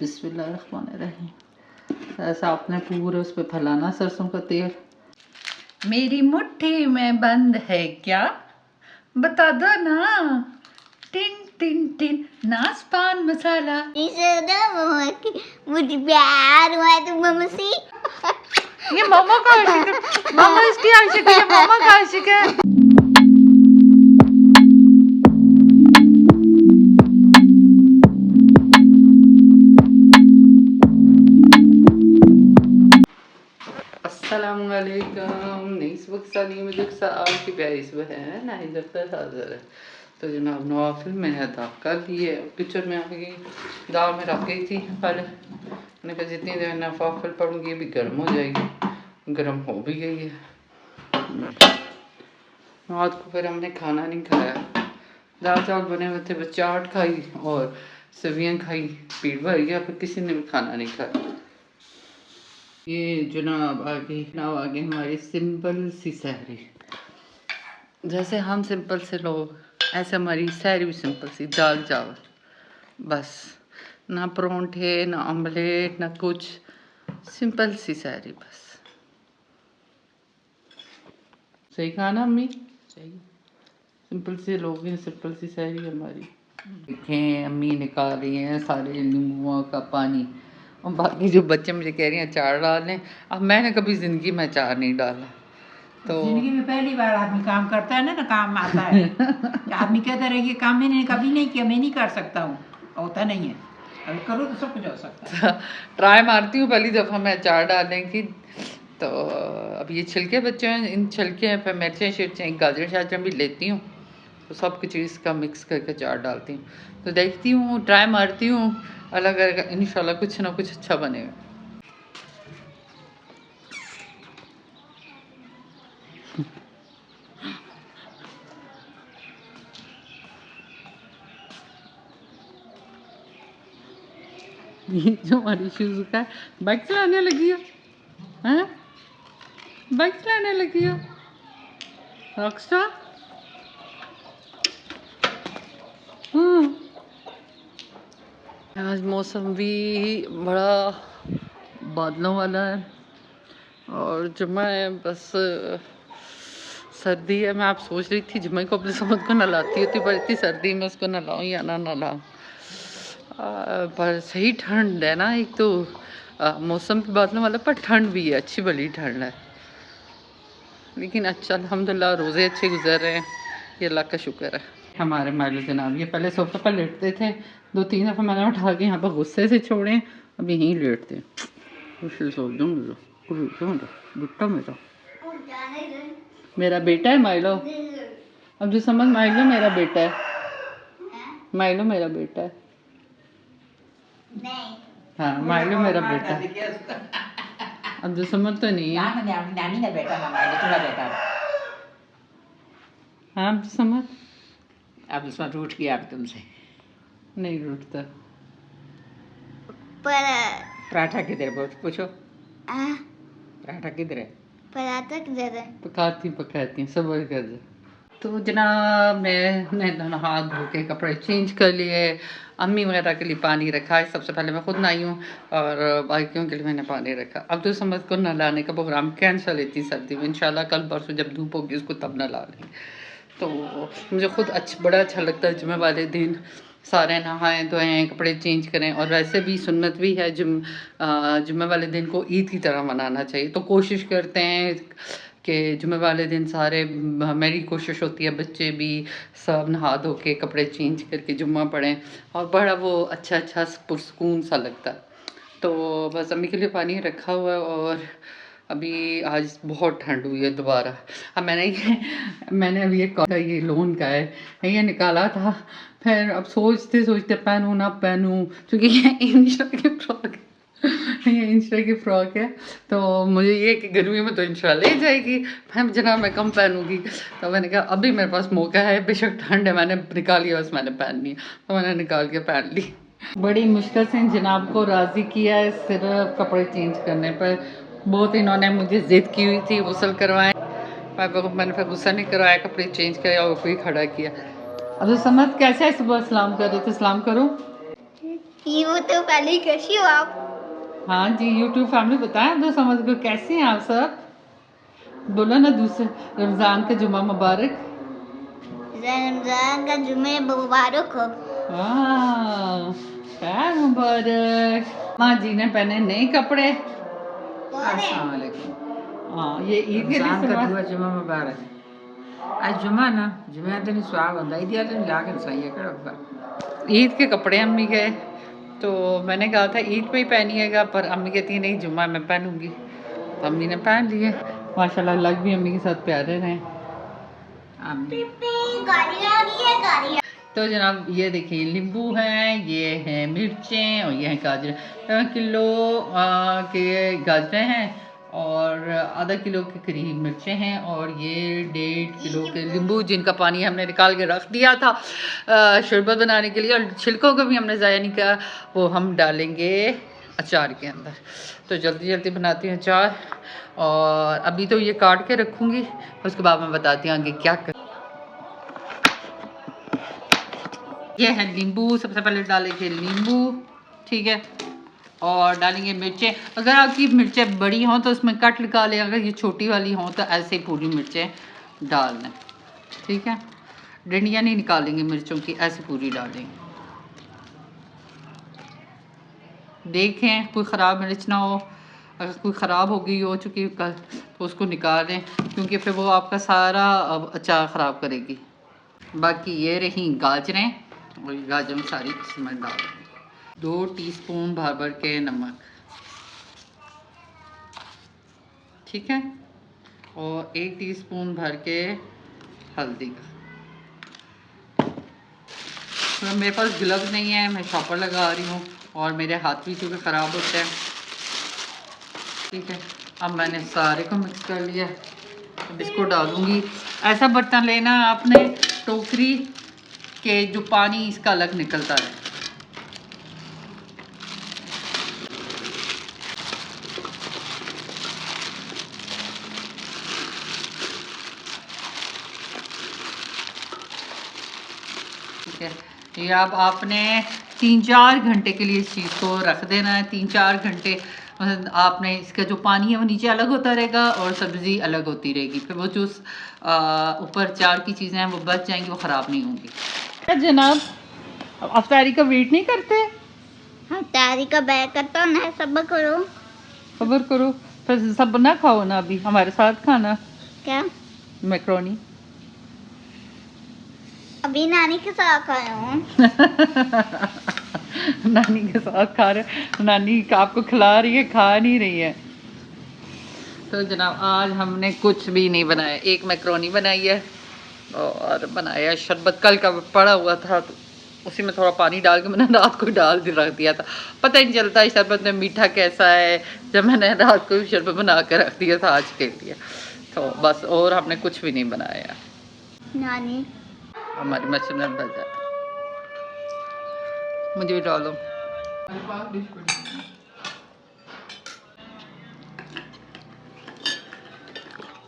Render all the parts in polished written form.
बिस्मिल्लाहिर्रहमानिर्रहीम। ऐसा आपने पूरे उस पर फैलाना सरसों का तेल। मेरी मुट्ठी में बंद है क्या, बता दो ना। टिन टिन टिन नाच पान मसाला। मुझे प्यार हुआ है तुम से। ये मामा का आशिक है, मामा इसकी आशिक है, मामा का आशिक है। अस्सलामुअलैकुम। नई सुबह सानी मुझे आज की प्यारी सुबह है ना, जब हाजिर है। तो जनाब नवाफिल मैंने अदा कर दी है। किचन में आ गई, दाल में रख गई थी पहले। मैंने कहा जितनी देर नवाफिल पढ़ूंगी अभी गर्म हो जाएगी। गर्म हो भी गई है। रात को फिर हमने खाना नहीं खाया, दाल चावल बने हुए थे, बस चाट खाई और सब्जियाँ खाई, पेट भर गया। फिर किसी ने भी खाना नहीं खाया। ये जनाब आगे हमारी सिंपल सी सहरी। जैसे हम सिंपल से लोग, ऐसे हमारी सहरी भी सिंपल सी, दाल चावल बस, ना परोंठे ना ऑमलेट ना कुछ, सिंपल सी सहरी बस। सही कहा ना अम्मी? सही। सिंपल से लोग हैं, सिंपल सी सहरी हमारी। देखें अम्मी निकाल रही हैं सारे नींबुओं का पानी, और बाकी जो बच्चे मुझे कह रही हैं अचार डाल लें। अब मैंने कभी ज़िंदगी में अचार नहीं डाला। तो जिंदगी में पहली बार आदमी काम करता है ना काम आता है। आदमी कहता रहे ये काम मैंने कभी नहीं किया, मैं नहीं कर सकता हूँ, होता नहीं है। अगर करो तो सब कुछ हो सकता है। ट्राई मारती हूँ पहली दफ़ा मैं अचार डालने की। तो अब ये छिलके बच्चे हैं, इन छिलके फिर मिर्चें शिर्चें गाजर शाजर भी लेती हूँ, तो सब कुछ इसका मिक्स करके अचार डालती हूँ। तो देखती हूँ, ट्राई मारती हूँ, अलग अलग, इंशाल्लाह कुछ ना कुछ अच्छा बनेगा। ये जो हमारी शूज़ का बाइक चलाने लगी हो, हैं? बाइक चलाने लगी हो रॉकस्टार। आज मौसम भी बड़ा बादलों वाला है और जुम्मा है, बस सर्दी है। मैं आप सोच रही थी जुम्मे को अपने समझ को नहलाती होती, पर इतनी सर्दी में उसको नहलाऊँ या ना नहलाऊँ। पर सही ठंड है ना, एक तो मौसम भी बादलों वाला, पर ठंड भी है, अच्छी भली ठंड है। लेकिन अच्छा अल्हम्दुलिल्लाह रोज़े अच्छे गुजर रहे हैं, ये अल्लाह का शुक्र है। हमारे मालिक जनाब ये पहले सोफे पर लेटते थे, 2-3 दफ़ा मैंने उठा के यहाँ पर गुस्से से छोड़े, अब यहीं लेटते हैं। बेटा मेरा बेटा है माइलो। अब जो समझ, माइलो मेरा बेटा है, माइलो मेरा बेटा है। हाँ माइलो मेरा बेटा है। अब जो समझ तो नहीं है। नानी का बेटा ना तुम्हारा बेटा। हाँ अब जो समझ। अब उसमें रूठ गया, अब तुमसे नहीं रूठता। पराठा किधर बहुत पूछो, पराठा किधर है? पराठा किधर है? पकाती सबर कर जा। तो जनाब मैंने नहा धो के कपड़े चेंज कर लिए, अम्मी वगैरह के लिए पानी रखा है। सबसे पहले मैं खुद नहाई हूँ और बाकियों के लिए मैंने पानी रखा। अब तो समझ को नहलाने का प्रोग्राम कैंसिल इतनी सर्दी में, इंशाल्लाह कल परसों जब धूप होगी उसको तब नहला लेंगे। तो मुझे खुद बड़ा अच्छा लगता है जुम्मे वाले दिन सारे नहाएं धोएं कपड़े चेंज करें। और वैसे भी सुन्नत भी है जुम्मे वाले दिन को ईद की तरह मनाना चाहिए। तो कोशिश करते हैं कि जुम्मे वाले दिन सारे, मेरी कोशिश होती है बच्चे भी सब नहा धो के कपड़े चेंज करके जुम्मा पढ़ें, और बड़ा वो अच्छा पुरसकून सा लगता है। तो बस अम्मी के लिए पानी रखा हुआ है। और अभी आज बहुत ठंड हुई है दोबारा। अब मैंने अभी ये लोन का है, ये निकाला था। फिर अब सोचते पहनूँ ना पहनूँ, क्योंकि ये इंस्टा की फ्रॉक है। तो मुझे ये कि गर्मी में तो इंशाल्लाह ले जाएगी, मैं जनाब मैं कम पहनूँगी। तो मैंने कहा अभी मेरे पास मौका है, बेशक ठंड है, मैंने निकाली बस मैंने पहननी है, तो मैंने निकाल के पहन ली। बड़ी मुश्किल से जनाब को राज़ी किया है सिर्फ कपड़े चेंज करने पर। बहुत इन्होंने मुझे ज़िद की हुई थी गुस्ल करवाएं, मैंने फिर गुस्सा नहीं करवाया, कपड़े चेंज करे और कोई खड़ा किया। अब तो समझ कैसे है, सुबह सलाम कर रहे थे, सलाम करो। You तो पहले कैसी हो आप? हाँ जी, यूट्यूब फैमिली बताएं दो समझ को कैसे हैं आप सब? बोलो ना दूसरे रमज़ान का जुमा मुबारक। रमजान का जुमे मुबारक हो। हाँ, खैर मुबारक। माँ जी ने पहने नए कपड़े। अस्सलाम वालेकुम। हाँ, ये ईद के लिए रमजान का सलवार। दुआ जुमा मुबारक। आज जुमा ना जुमे दिन स्वाब होता है इधर दिन लाके सही है करो। ईद के कपड़े अम्मी गए तो मैंने कहा था ईद पे ही पहनिएगा, पर अम्मी कहती है नहीं जुम्मा मैं पहनूंगी, तो अम्मी ने पहन लिए। माशाल्लाह लग भी अम्मी के साथ प्यारे रहे। आमीन। गाड़ी आ गई है गाड़ी। तो जनाब ये देखिए नींबू हैं, ये हैं मिर्चें और ये हैं गाजर। किलो के गाजरें हैं और आधा किलो के करीब मिर्चें हैं और ये 1.5 किलो के नींबू जिनका पानी हमने निकाल के रख दिया था शरबत बनाने के लिए, और छिलकों को भी हमने ज़ाया नहीं किया, वो हम डालेंगे अचार के अंदर। तो जल्दी जल्दी बनाती हूँ अचार, और अभी तो ये काट के रखूँगी, उसके बाद मैं बताती हूँ आगे क्या कर। ये है नींबू, सबसे पहले डालेंगे नींबू, ठीक है, और डालेंगे मिर्चें। अगर आपकी मिर्चें बड़ी हों तो उसमें कट लगा लें, अगर ये छोटी वाली हों तो ऐसे ही पूरी मिर्चें डाल दें, ठीक है। डंडियाँ नहीं निकालेंगे मिर्चों की, ऐसे पूरी डालेंगे। देखें कोई ख़राब मिर्च ना हो, अगर कोई ख़राब हो गई हो चुकी कल तो उसको निकाल दें, क्योंकि फिर वो आपका सारा अचार ख़राब करेगी। बाकी ये रही गाजरें, और ये गाजर सारी इसमें डाल दें। 2 टीस्पून भर भर के नमक, ठीक है, और 1 टीस्पून भर के हल्दी का। तो मेरे पास ग्लव्स नहीं है, मैं शॉपर लगा रही हूँ और मेरे हाथ भी क्योंकि ख़राब होते हैं, ठीक है। अब मैंने सारे को मिक्स कर लिया, अब इसको डालूँगी। ऐसा बर्तन लेना आपने टोकरी के जो पानी इसका अलग निकलता है। ठीक है, ये अब आपने 3-4 घंटे के लिए इस चीज़ को रख देना है। 3-4 घंटे मतलब आपने इसका जो पानी है वो नीचे अलग होता रहेगा और सब्ज़ी अलग होती रहेगी, फिर वो जो ऊपर चार की चीज़ें हैं वो बच जाएंगी, वो ख़राब नहीं होंगी। जनाब अफ्तारी का वेट नहीं करते? हम तारी का बैग करता ना सब करो। खबर करो, फिर सब ना खाओ ना, अभी हमारे साथ खाना क्या? मैक्रोनी। अभी नानी के साथ खाया हूँ। नानी के साथ खा रहे, नानी आपको खिला रही है, खा नहीं रही है। तो जनाब आज हमने कुछ भी नहीं बनाया, एक मैक्रोनी बनाई है और बनाया शरबत कल का पड़ा हुआ था, तो उसी में थोड़ा पानी डाल के मैंने रात को डाल के रख दिया था। पता ही नहीं चलता इस शरबत में मीठा कैसा है, जब मैंने रात को भी शरबत बना के रख दिया था आज के लिए। तो बस और हमने कुछ भी नहीं बनाया। नानी हमारी मछली में बच जाए, मुझे भी डालो।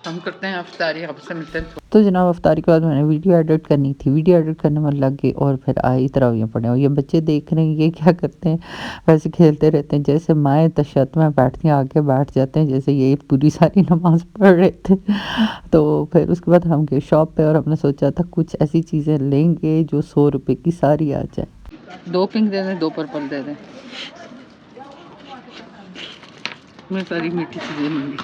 हम करते हैं अफ्तारी, आपसे मिलते हैं। तो जनाब अफ्तारी के बाद मैंने वीडियो एडिट करनी थी, वीडियो एडिट करने में लग गई और फिर आई तरावियाँ पढ़े, और ये बच्चे देख रहे हैं ये क्या करते हैं, वैसे खेलते रहते हैं जैसे माएँ तशत में बैठती हैं आके बैठ जाते हैं, जैसे ये पूरी सारी नमाज पढ़ रहे थे। तो फिर उसके बाद हम गए शॉप पे और हमने सोचा था कुछ ऐसी चीज़ें लेंगे जो 100 रुपये की सारी आ जाए। 2 पिंक दे दें, 2 पर्पल दे दें। मैं सारी मीठी चीज़ें लूँगी।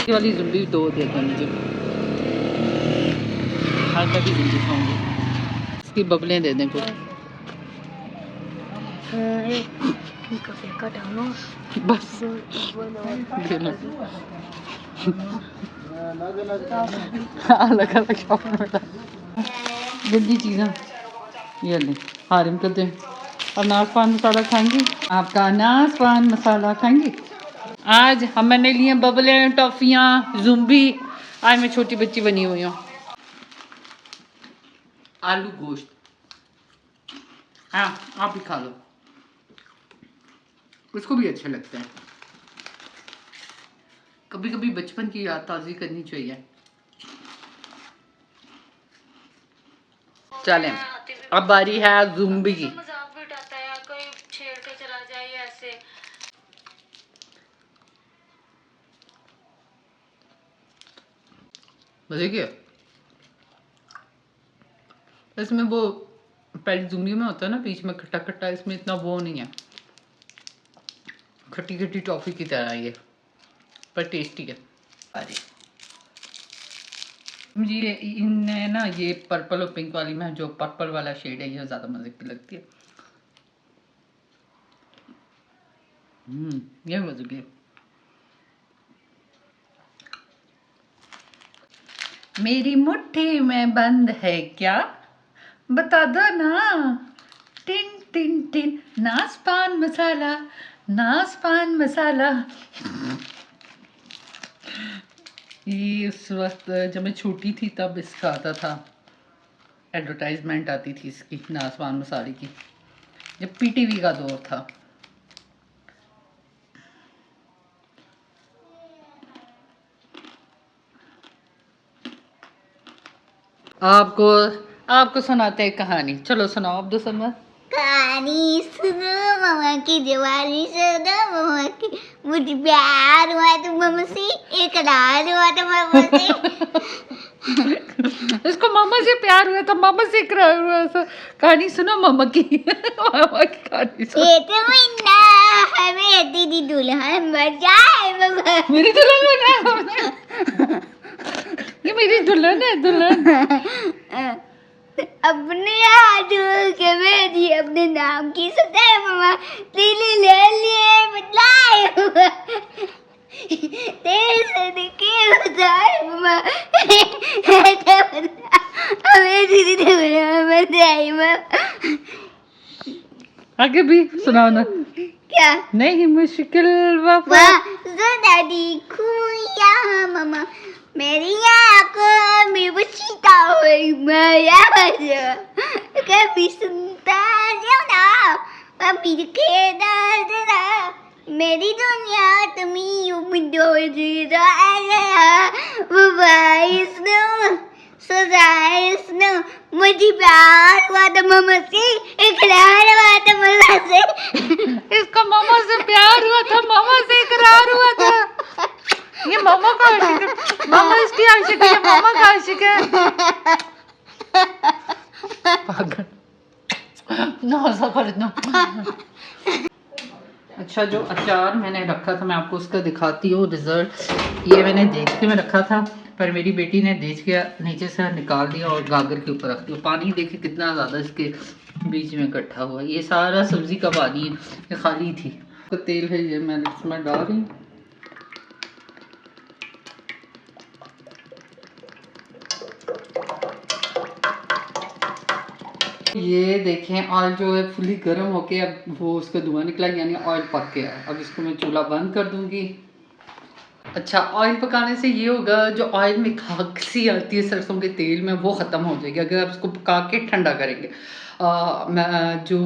ये वाली जुम्बी 2 दे दें मुझे, हल्का भी जुम्बी खाऊंगी। इसकी बबलें दे दें कुछ। बस दे लो। अलग अलग शॉप में जल्दी चीज़ें ये लें। हारिम कर दें। और नाज़पान मसाला खाएंगी? आपका नाज़पान मसाला खाएंगी? आज हम मैंने लिए बबलें, टॉफ़ियाँ, जुम्बी। आज मैं छोटी बच्ची बनी हुई हूँ। आलू गोश्त, हाँ आप भी खा लो, उसको भी अच्छे लगते हैं। कभी कभी बचपन की याद ताज़ी करनी चाहिए। चलें अब बारी है जुम्बी की। ऐसे। मजे क्या इसमें वो पेलिजूनी में होता है ना बीच में खट्टा खट्टा, इसमें इतना वो नहीं है, खट्टी खट्टी टॉफी की तरह ये, पर टेस्टी है। अरे मुझे इनने ना ये पर्पल और पिंक वाली में जो पर्पल वाला शेड है ये ज़्यादा मजे की लगती है। ये मजे की। मेरी मुट्ठी में बंद है क्या, बता दो ना, टिन टिन टिन, नाच पान मसाला, नाच पान मसाला। ये उस वक्त जब मैं छोटी थी तब इसका आता था, एडवर्टाइजमेंट आती थी इसकी, नाच पान मसाले की, जब पीटीवी का दौर था। आपको आपको सुनाते हैं कहानी, चलो सुनाओ अब दोस्तों। कहानी सुनो मम्मा की, दिवाली सुनो मम्मा की, मुझे प्यार हुआ तो मम्मा से, इकरार हुआ तो मम्मा से। इसको मामा से प्यार हुआ था, मामा से इकरार हुआ था। कहानी सुनो मामा की। मामा की कहानी सुनो। ये तो महीना हमें दीदी दुल्हन बजाए मम्मा। मेरी दुल्हन है, ये मेरी दुल्हन है, दुल्हन। अपने हाथों के मेरी अपने नाम की सजाए मम्मा, दिल्ली ले लिए बदलाए मम्मा, तेरे से के बजाए मम्मा, हमें दीदी ने बजाई मम्मा। आगे भी सुनाओ ना। क्या नहीं मुश्किल वफा दादी खुया मम्मा, मेरी आंखों में वो सीता हुई माया कभी सुनता जाओ ना, कभी के दर्द ना, मेरी दुनिया तुम्हें उम्मीदों वो बाईस नो सजाइस नो, मुझे प्यार हुआ था मम्मा से, इकरार हुआ था मम्मा से। इसका मामा से प्यार हुआ था, मामा से इकरार हुआ था। ये मामा का आशिक है, मामा इसकी आशिक है, मामा का आशिक है। पागल ना ऐसा कर इतना। अच्छा जो अचार मैंने रखा था मैं आपको उसका दिखाती हूँ रिजल्ट। ये मैंने देख के में रखा था पर मेरी बेटी ने देख के नीचे से निकाल दिया और गागर के ऊपर रख दिया। पानी देखिए कितना ज़्यादा इसके बीच में इकट्ठा हुआ है, ये सारा सब्जी का पानी है, ये खाली थी। तो तेल है ये मैंने इसमें डाल रही। ये देखें ऑयल जो है फुली गर्म होके अब वो उसका धुआं निकला यानी ऑयल पक गया। अब इसको मैं चूल्हा बंद कर दूंगी। अच्छा ऑयल पकाने से ये होगा जो ऑयल में खाक सी आती है सरसों के तेल में वो ख़त्म हो जाएगी अगर आप इसको पका के ठंडा करेंगे। जो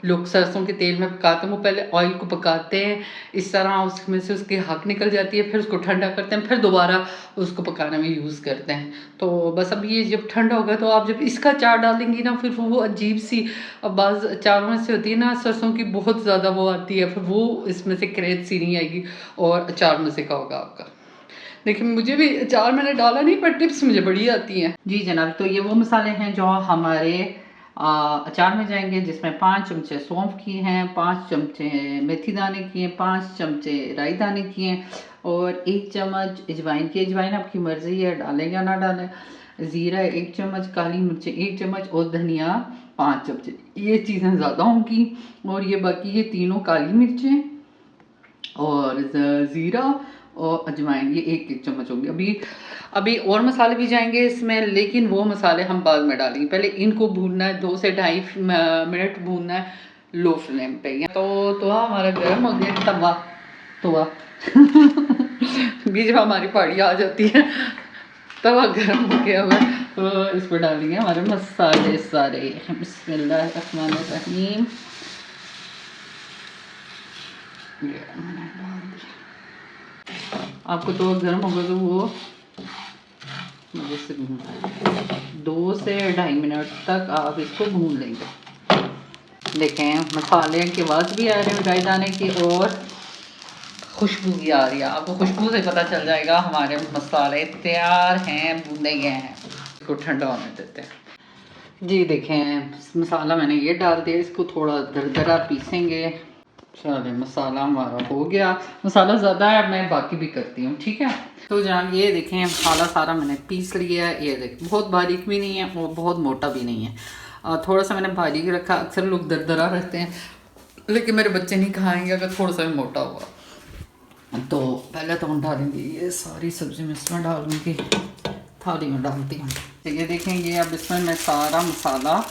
लोग सरसों के तेल में पकाते हैं वो पहले ऑयल को पकाते हैं इस तरह, उसमें से उसकी हक निकल जाती है, फिर उसको ठंडा करते हैं, फिर दोबारा उसको पकाने में यूज़ करते हैं। तो बस अब ये जब ठंडा होगा तो आप जब इसका अचार डालेंगी ना फिर वो अजीब सी बाज़ अचारों में से होती है ना सरसों की बहुत ज़्यादा वो आती है, फिर वो इसमें से क्रेज सी नहीं आएगी और अचार मज़े का होगा आपका। देखिए मुझे भी अचार मैंने डाला नहीं पर टिप्स मुझे बड़ी आती हैं। जी जनाब, तो ये वो मसाले हैं जो हमारे अचार में जाएंगे, जिसमें 5 चमचे सौंफ की हैं, 5 चमचे मेथी दाने की हैं, 5 चमचे राई दाने की हैं और 1 चम्मच अजवाइन की। अजवाइन आपकी मर्ज़ी है डालें या ना डालें। ज़ीरा 1 चम्मच, काली मिर्चें 1 चम्मच और धनिया 5 चमचे। ये चीज़ें ज़्यादा होंगी और ये बाकी ये तीनों काली मिर्चें और ज़ीरा और अजवाइन ये 1-1 चम्मच होंगे। अभी और मसाले भी जाएंगे इसमें लेकिन वो मसाले हम बाद में डालेंगे। पहले इनको भूनना है, 2 से 2.5 मिनट भूनना है लो फ्लेम पे। तो हमारा गर्म हो गया तवा बीच में हमारी पहाड़ी आ जाती है। तवा गर्म हो गया हुआ तो इस पर डालेंगे हमारे मसाले सारे। बिस्मिल्लाहिर्रहमानिर्रहीम। आपको तो गर्म होगा तो वो जैसे 2 से 2.5 मिनट तक आप इसको भून लेंगे। देखें मसाले की आवाज़ भी आ रही है गाय दाने की और खुशबू भी आ रही है। आपको खुशबू से पता चल जाएगा हमारे मसाले तैयार हैं, भुने गए हैं। इसको ठंडा होने देते हैं जी। देखें मसाला मैंने ये डाल दिया, इसको थोड़ा दरदरा पीसेंगे। चलिए मसाला हमारा हो गया। मसाला ज़्यादा है, मैं बाकी भी करती हूँ, ठीक है। तो जनाब ये देखें मसाला सारा मैंने पीस लिया है। ये देखें बहुत बारीक भी नहीं है और बहुत मोटा भी नहीं है, थोड़ा सा मैंने बारीक रखा। अक्सर लोग दरदरा रखते हैं, लेकिन मेरे बच्चे नहीं खाएंगे अगर थोड़ा सा भी मोटा हुआ। तो पहले तो हम डालेंगे ये सारी सब्ज़ी मैं इसमें डालूँगी, थाली में डालती हूँ। तो ये देखेंगे अब इसमें मैं सारा मसाला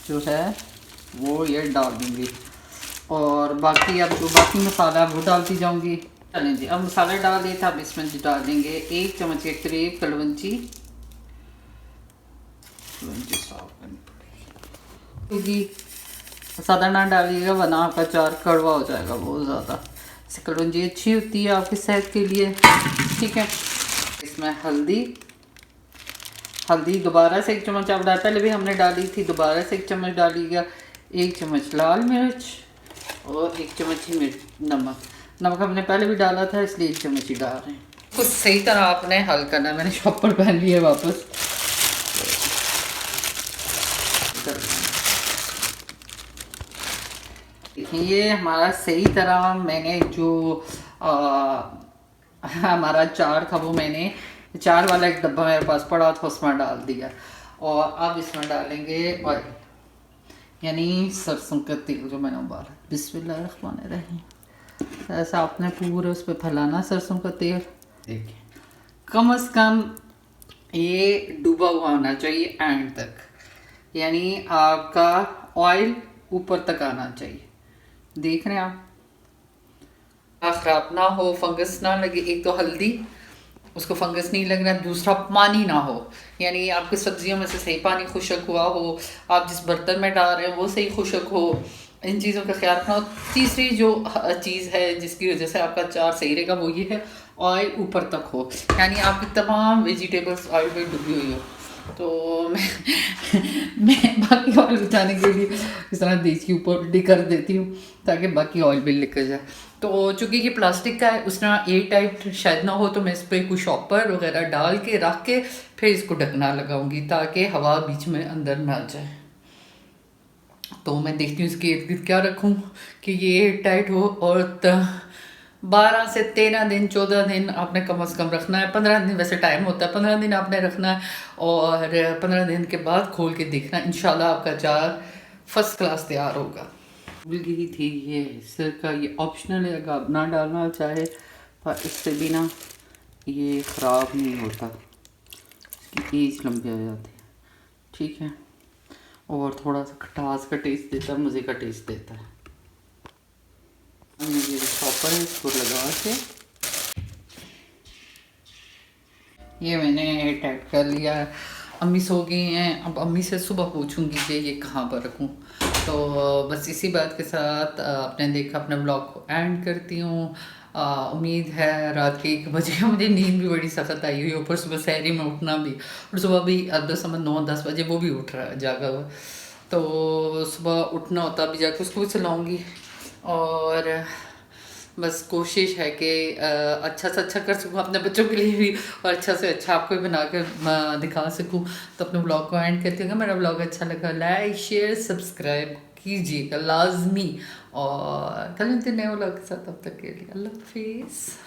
जो है वो ये डाल दूँगी और बाकी अब जो बाकी मसाला है वो डालती जाऊँगी। चलें जी, अब मसाला डाल दिए था। अब इसमें डाल देंगे 1 चम्मच के करीब कलवंजी साफ करनी पड़ेगी। ज़्यादा ना डालिएगा वरना आपका अचार कड़वा हो जाएगा बहुत ज़्यादा। कलवंजी अच्छी होती है आपकी सेहत के लिए, ठीक है। इसमें हल्दी दोबारा से 1 चम्मच आप डाल, पहले भी हमने डाली थी, दोबारा से 1 चम्मच डालिएगा। 1 चम्मच लाल मिर्च और 1 चम्मच ही नमक हमने पहले भी डाला था, इसलिए 1 चम्मच ही डाल रहे हैं। कुछ सही तरह आपने हल करना है। मैंने शॉपर पहन लिया वापस। ये हमारा सही तरह मैंने जो हमारा अचार था वो मैंने अचार वाला एक डब्बा मेरे पास पड़ा था, उसमें डाल दिया। और अब इसमें डालेंगे ऑयल, यानी सरसों का तेल जो मैंने उबाला। बिस्मिल्लाहिर्रहमानिर्रहीम। ऐसा आपने पूरे उस पर फैलाना सरसों का तेल। देखिए कम से कम ये डूबा हुआ होना चाहिए एंड तक, यानी आपका ऑयल ऊपर तक आना चाहिए। देख रहे हैं आप, खराब ना हो, फंगस ना लगे। एक तो हल्दी, उसको फंगस नहीं लगना। दूसरा पानी ना हो, यानी आपकी सब्जियों में से सही पानी खुशक हुआ हो, आप जिस बर्तन में डाल रहे हो वो सही खुशक हो। इन चीज़ों का ख्याल रखना। तीसरी जो चीज़ है जिसकी वजह से आपका अचार सही रहेगा वो ये है ऑयल ऊपर तक हो, यानी आपकी तमाम वेजिटेबल्स ऑयल में डूबी हुई हो। तो मैं बाकी ऑयल बचाने के लिए इस तरह देश के ऊपर उल्टी कर देती हूँ ताकि बाकी ऑयल भी निकल जाए। तो चूँकि ये प्लास्टिक का है, उस तरह एयर टाइट शायद ना हो, तो मैं इस पर कुछ शॉपर वगैरह डाल के रख के फिर इसको ढकना लगाऊंगी ताकि हवा बीच में अंदर ना जाए। तो मैं देखती हूँ इसके इर्द गिर्द क्या रखूँ कि ये एयर टाइट हो। और 12 से 13 दिन 14 दिन आपने कम से कम रखना है। 15 दिन वैसे टाइम होता है, 15 दिन आपने रखना है और 15 दिन के बाद खोल के देखना। इंशाल्लाह आपका अचार फर्स्ट क्लास तैयार होगा। भूल गई थी ये सिरका, ये ऑप्शनल है, अगर आप ना डालना चाहे पर इससे भी ना ये ख़राब नहीं होता, इसकी एज लंबी हो जाती है, ठीक है। और थोड़ा सा खटास का टेस्ट देता है, मज़े का टेस्ट देता है। ये शॉपर है, इसको लगा के ये मैंने टाइट कर लिया। अम्मी सो गई हैं, अब अम्मी से सुबह पूछूंगी कि ये कहाँ पर रखूँ। तो बस इसी बात के साथ आपने देखा अपने ब्लॉग को एंड करती हूँ। उम्मीद है रात के 1 बजे मुझे नींद भी बड़ी सख्त आई हुई, ऊपर सुबह सहरी में उठना भी, और सुबह भी 9-10 बजे वो भी उठ रहा है जागा हुआ। तो सुबह उठना होता, अभी जाकर उसको भी चलाऊँगी। और बस कोशिश है कि अच्छा से अच्छा कर सकूँ अपने बच्चों के लिए भी, और अच्छा से अच्छा आपको भी बना कर दिखा सकूँ। तो अपने ब्लॉग को एंड करते हैं। मेरा ब्लॉग अच्छा लगा लाइक शेयर सब्सक्राइब कीजिएगा लाजमी, और कल मिलते नए ब्लॉग के साथ। तब तक के लिए अल्लाह हाफिज़।